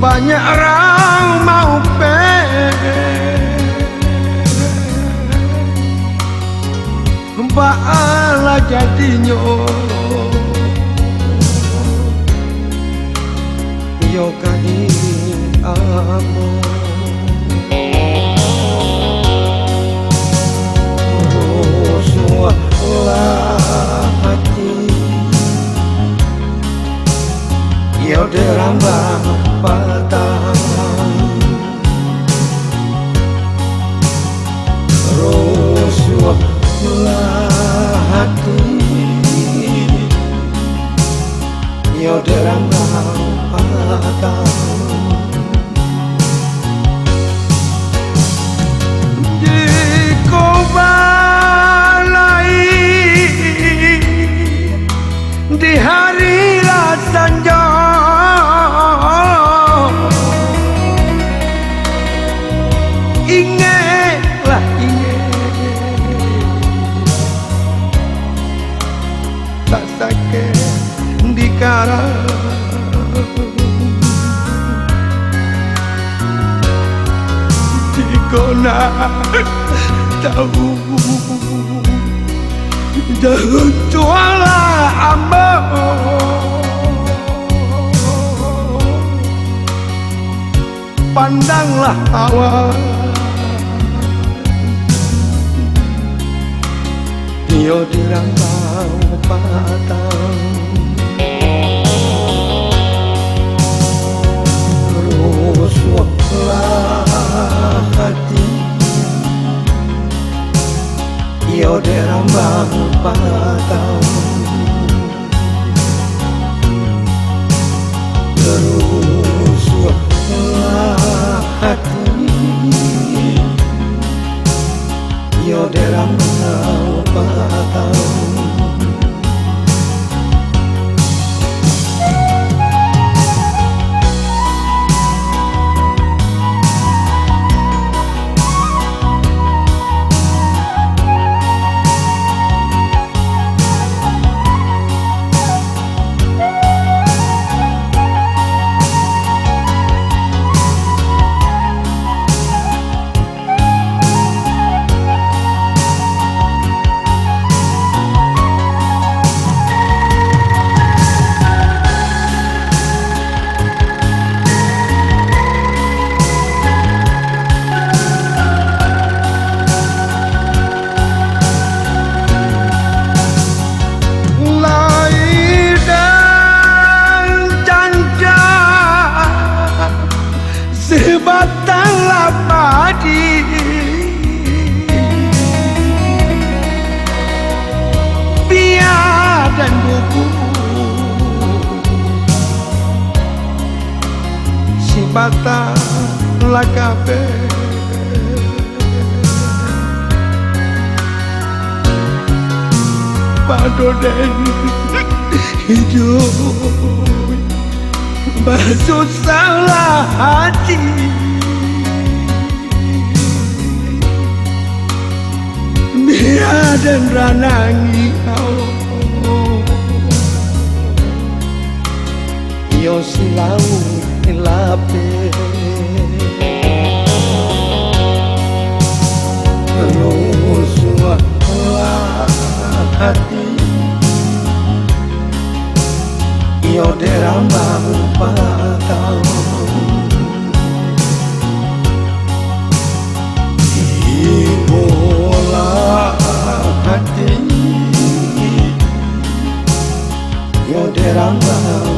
banyak orang mau bala jadinya yo kadi amo rusuhlah hati yo derambang patang rusuhlah hati yo derambang patang dikobalai di hari rasanya ingatlah tak sakit di karang dikona tahu jangan jualah amba pandanglah awal dia dirambang patang rusuhlah hati dia dirambang patang rusuhlah hati dia dirambang patang batanglah padi biar dan buku si batanglah kafe padoden hidup basuh salah hati biar dan ranangi yo silau lape rusuhlah hati yo dirambang patang ibola hati yo dirambang